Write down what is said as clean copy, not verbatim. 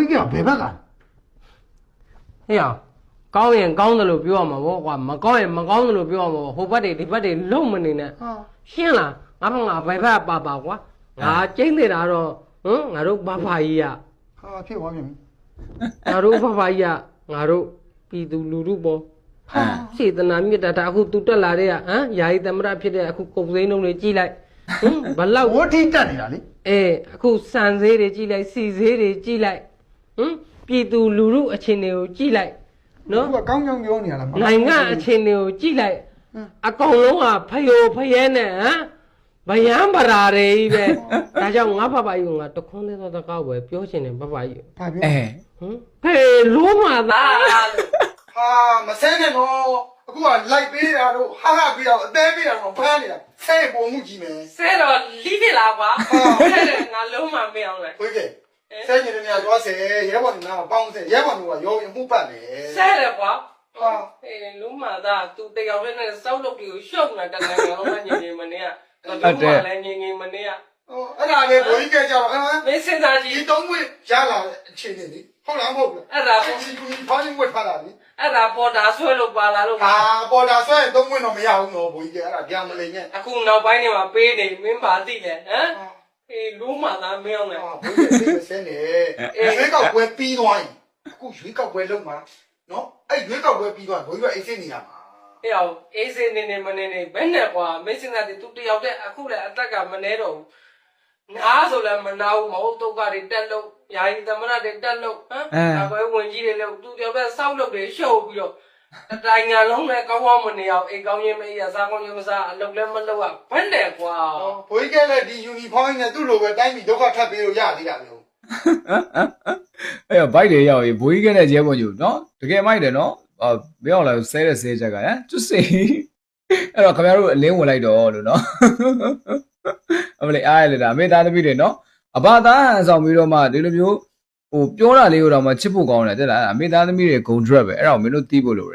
ကြီးကဘယ်ဘက်က ဟေ့အောင်ကောင်းရင်ကောင်းတယ်လို့ပြောရမှာဗောကွာမကောင်းရင်မကောင်းတယ်လို့ပြောရမှာဗောဟိုဘက်တွေဒီဘက်တွေလုံးမနေနဲ့ရှင်းလားငါဘယ်ဘက်ပါကွာငါကျင်းနေတာတော့ငါတို့ဘာဖာကြီးက ဟာဖြစ်သွားပြန်ပြီ ငါတို့ဘာဖာကြီးကငါတို့ပြည်သူလူထုပေါ်စေတနာမြတ်တာအခုသူတက်လာတဲ့ကယာယီသမရဖြစ်တဲ့အခုကုတ်စိမ်းလုံးတွေကြီးလိုက်ဘလောက် ဝထီတက်နေတာလေ အခုစံဈေးတွေကြီးလိုက်စီဈေးတွေကြီးလိုက်ပြည်သူလူထုအခြေအနေကိုကြီးလိုက်နော် သူကကောင်းကောင်းပြောနေရလား နိုင်ငံအခြေအနေကိုကြည့်လိုက်အကောင်လုံးကဖယိုဖယဲနဲ့ဗယံပရာတွေကြီးပဲဒါကြောင့်ငါဖဖကြီးကငါတခွန်းသေးသောတကောက်ပဲပြောရှင်တယ်ဖဖကြီး ဘာပြော ဖေလုံးမသား ဟာမဆဲနဲ့တော့အခုကလိုက်ပေးတာတို့ဟာဟာပြီးတော့အသေးပေးတာတော့ဖမ်းနေတာဆဲပုံမှုကြီးမယ် ဆဲတော့လိဖြစ်လာကွာဆဲတယ်ငါလုံးမမအောင်လေ ခွေးကဆဲနေတယ်များသွားဆဲရဲဘော်နေနာပေါင်းဆဲရဲဘော်တို့ကရောအမှုပတ်တယ် ဆဲတယ်ကွာလုံးမသားသူတယောက်တည်းနဲ့စောက်လုပ်တွေကိုရှုပ်နေတာတကယ်လုံးမငြိမ်မနေရလုံးမလည်းငြိမ်မနေရ အဲ့ဒါလေဘိုးကြီးကကြောက်ဟမ် မင်းစဉ်းစားကြည့် ဒီတုံးဝင်ရလာတဲ့အခြေအနေလေဟုတ်လားမဟုတ်ဘူး အဲ့ဒါ စီကူဖောင်းဝတ်ထားတာလေ အဲ့ဒါပေါ်တာဆွဲလို့ပါလာလို့ ဟာပေါ်တာဆွဲတုံးဝင်တော့မရဘူးနော်ဘိုးကြီးကအဲ့ဒါကြောင်မလိမ့်နဲ့ အခုနောက်ပိုင်းတွေမှာပေးနေမင်းပါသိတယ်လုံးမသားမင်းအောင်လေ ဘိုးကြီးဆဲနေရွေးကောက်ပွဲပြီးသွားရင်အခုရွေးကောက်ပွဲလုံးမှာနော်အဲ့ရွေးကောက်ပွဲပြီးသွားဘိုးကြီးကအိတ်စစ်နေရမှာ ဟဲ့အောင်အေးစေးနေမနေဘယ်နဲ့ကွာမင်းစင်ကတည်းသူတယောက်တည်းအခုလည်းအသက်ကမနေတော့ဘူးနားဆိုလည်းမနာဘူးမဟုတ်တော့ကတွေတက်လို့ယာယီသမရတွေတက်လို့အခုဝင်ကြီးတွေလို့သူတယောက်တည်းစောက်လုပ်တွေရှုပ်ပြီးတော့တိုင်ငံလုံးနဲ့ကောင်းကောင်းမနေအောင်အိမ်ကောင်းရင်မရစားကောင်းရင်မစားအလုပ်လည်းမလုပ်ရဘယ်နဲ့ကွာ ဘိုးကြီးကလည်းဒီယူနီဖောင်းနဲ့သူ့လိုပဲတိုင်းပြည်ဒုက္ခထပ်ပြီးလို့ရသေးတာမျိုး အဲ့တော့ဘိုက်တွေရောက်ရင်ဘိုးကြီးကတဲ့ရဲဘော်ကြီးနော်တကယ်မိုက်တယ်နော်မင်းအောင်လာဆဲတဲ့ဆဲချက်ကကျွတ်စေအဲ့တော့ခင်ဗျားတို့အလင်းဝင်လိုက်တော့လို့နော်အမလေးအားရလေဒါအမေသားသမီးတွေနော်အဘသားဟန်ဆောင်ပြီးတော့မှဒီလိုမျိုးဟိုပြောတာလေးကိုတော့မှချစ်ဖို့ကောင်းတယ်တဲ့လားအမေသားသမီးတွေဂုံဒရက်ပဲအဲ့တော့မင်းတို့တီးဖို့လိုတယ်